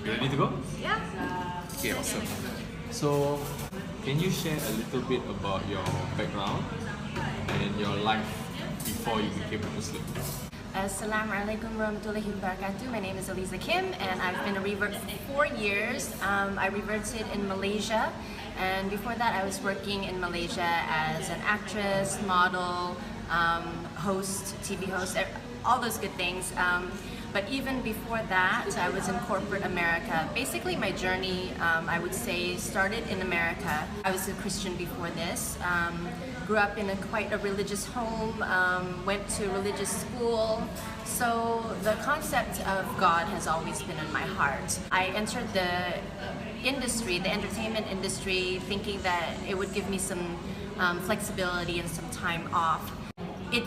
You ready to go? Yeah. Okay, awesome. So, can you share a little bit about your background and your life before you became a Muslim? Assalamualaikum warahmatullahi wabarakatuh. My name is Aliza Kim and I've been a revert for 4 years. I reverted in Malaysia, and before that I was working in Malaysia as an actress, model, host, TV host, all those good things. But even before that, I was in corporate America. Basically, my journey, I would say, started in America. I was a Christian before this. Grew up in quite a religious home, went to religious school. So the concept of God has always been in my heart. I entered the industry, the entertainment industry, thinking that it would give me some flexibility and some time off.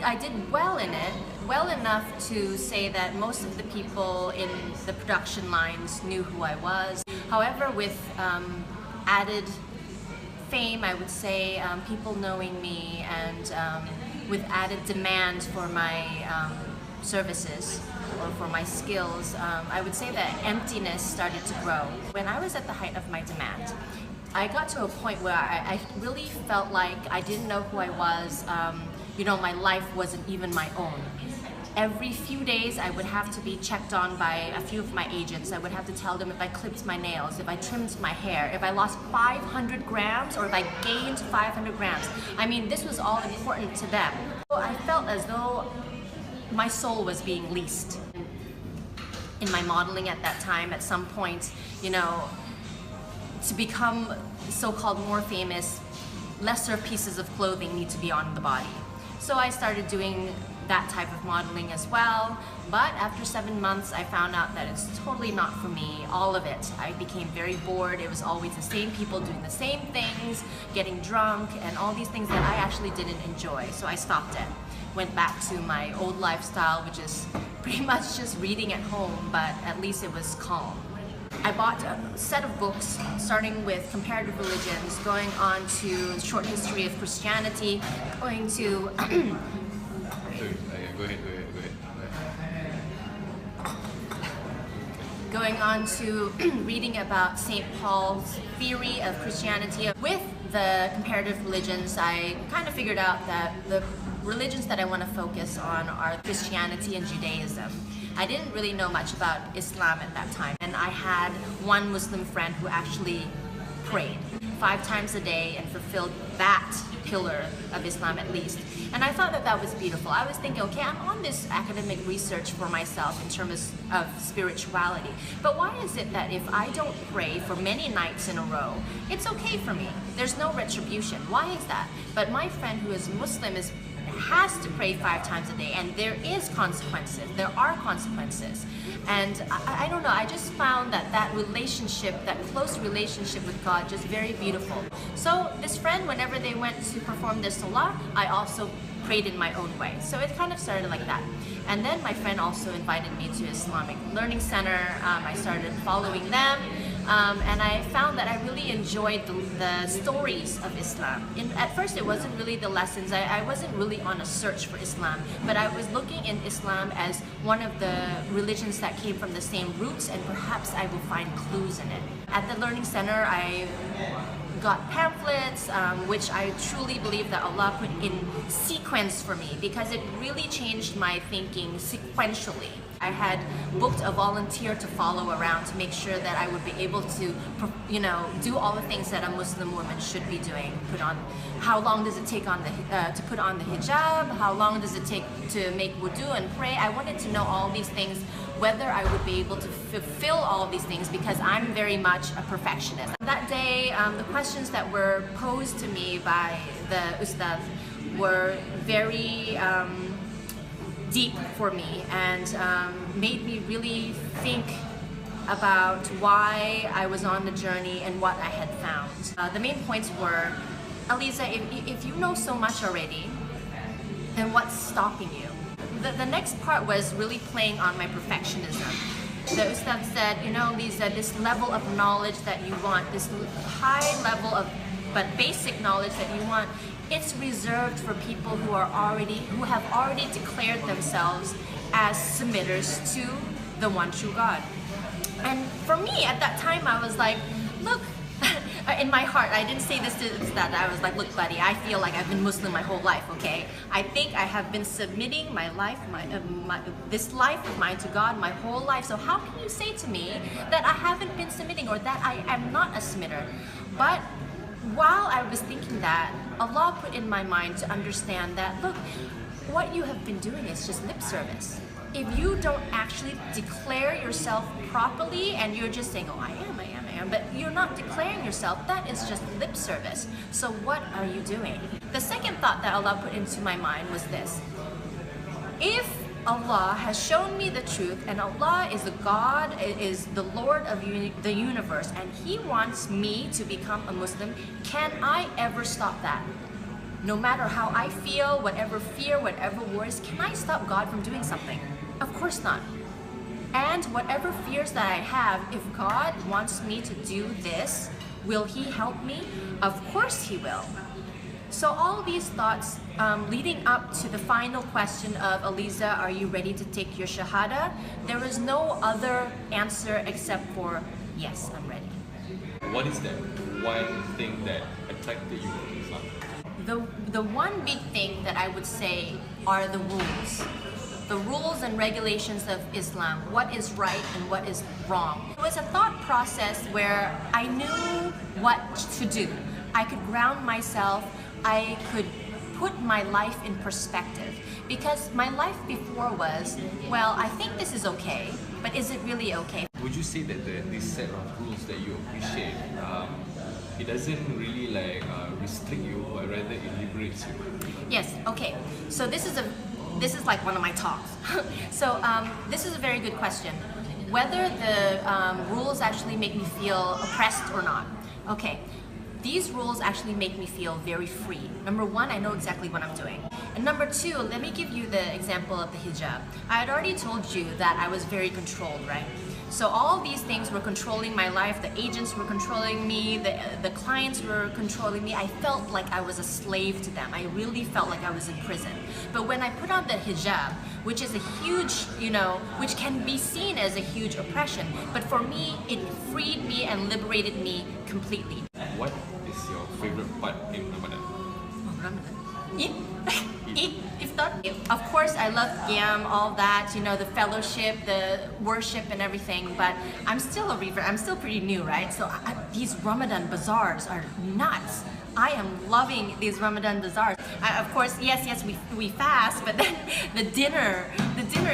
I did well in it, well enough to say that most of the people in the production lines knew who I was. However, with added fame, I would say, people knowing me, and with added demand for my services or for my skills, I would say that emptiness started to grow. When I was at the height of my demand, I got to a point where I really felt like I didn't know who I was. You know, my life wasn't even my own. Every few days I would have to be checked on by a few of my agents. I would have to tell them if I clipped my nails, if I trimmed my hair, if I lost 500 grams or if I gained 500 grams. I mean, this was all important to them. So I felt as though my soul was being leased. In my modeling at that time, at some point, you know, to become so-called more famous, lesser pieces of clothing need to be on the body. So I started doing that type of modeling as well, but after 7 months I found out that it's totally not for me, all of it. I became very bored. It was always the same people doing the same things, getting drunk, and all these things that I actually didn't enjoy. So I stopped it. Went back to my old lifestyle, which is pretty much just reading at home, but at least it was calm. I bought a set of books starting with comparative religions, going on to short history of Christianity, going to going on to reading about St. Paul's theory of Christianity. With the comparative religions, I kind of figured out that the religions that I want to focus on are Christianity and Judaism. I didn't really know much about Islam at that time, and I had one Muslim friend who actually prayed 5 times a day and fulfilled that pillar of Islam at least. And I thought that that was beautiful. I was thinking, okay, I'm on this academic research for myself in terms of spirituality, but why is it that if I don't pray for many nights in a row, it's okay for me? There's no retribution. Why is that? But my friend who is Muslim has to pray 5 times a day, and there is consequences. There are consequences. And I don't know, I just found that relationship, that close relationship with God, just very beautiful. So this friend, whenever they went to perform their salah, I also prayed in my own way. So it kind of started like that. And then my friend also invited me to Islamic Learning Center. I started following them. And I found that I really enjoyed the stories of Islam. At first it wasn't really the lessons. I wasn't really on a search for Islam, but I was looking in Islam as one of the religions that came from the same roots, and perhaps I will find clues in it. At the Learning Center, I got pamphlets, which I truly believe that Allah put in sequence for me, because it really changed my thinking sequentially. I had booked a volunteer to follow around to make sure that I would be able to, you know, do all the things that a Muslim woman should be doing. How long does it take to put on the hijab? How long does it take to make wudu and pray? I wanted to know all these things, whether I would be able to fulfill all of these things, because I'm very much a perfectionist. That day, the questions that were posed to me by the Ustad were very deep for me, and made me really think about why I was on the journey and what I had found. The main points were, Aliza, if you know so much already, then what's stopping you? The next part was really playing on my perfectionism. The Ustad said, you know, Aliza, this level of knowledge that you want, this high level of but basic knowledge that you want, it's reserved for people who have already declared themselves as submitters to the one true God. And for me, at that time, I was like, look, in my heart, I didn't say this to that. I was like, look, buddy, I feel like I've been Muslim my whole life, okay? I think I have been submitting my life, this life of mine to God my whole life. So how can you say to me that I haven't been submitting or that I am not a submitter? But while I was thinking that, Allah put in my mind to understand that, look, what you have been doing is just lip service. If you don't actually declare yourself properly and you're just saying, oh, I am, but you're not declaring yourself, that is just lip service. So what are you doing? The second thought that Allah put into my mind was this. If Allah has shown me the truth and Allah is the God, is the Lord of the universe, and He wants me to become a Muslim, can I ever stop that? No matter how I feel, whatever fear, whatever worries, can I stop God from doing something? Of course not. And whatever fears that I have, if God wants me to do this, will He help me? Of course He will. So all these thoughts leading up to the final question of, Aliza, are you ready to take your Shahada? There is no other answer except for, yes, I'm ready. What is that one thing that attracted you to Islam? The one big thing that I would say are the rules. The rules and regulations of Islam, what is right and what is wrong. It was a thought process where I knew what to do. I could ground myself, I could put my life in perspective. Because my life before was, well, I think this is okay, but is it really okay? Would you say that this set of rules that you appreciate, it doesn't really restrict you, but rather it liberates you? Yes, okay. So this is like one of my talks. So this is a very good question. Whether the rules actually make me feel oppressed or not. Okay, these rules actually make me feel very free. Number one, I know exactly what I'm doing. And number two, let me give you the example of the hijab. I had already told you that I was very controlled, right? So all these things were controlling my life. The agents were controlling me. The clients were controlling me. I felt like I was a slave to them. I really felt like I was in prison. But when I put on the hijab, which is a huge, which can be seen as a huge oppression, but for me, it freed me and liberated me completely. What is your favorite part in Ramadan? Oh, Ramadan. Eat, iftar. Of course, I love Qiyam, all that, the fellowship, the worship and everything, but I'm still a revert. I'm still pretty new, right? So these Ramadan bazaars are nuts. I am loving these Ramadan bazaars. Of course, yes, we fast, but then the dinner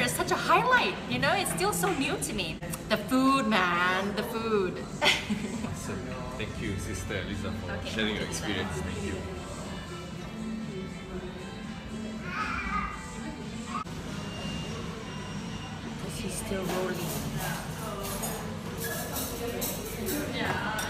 is such a highlight, it's still so new to me. The food, man, the food. Awesome. Thank you, Sister Aliza, for sharing your experience. Thank you. He's still rolling. Yeah.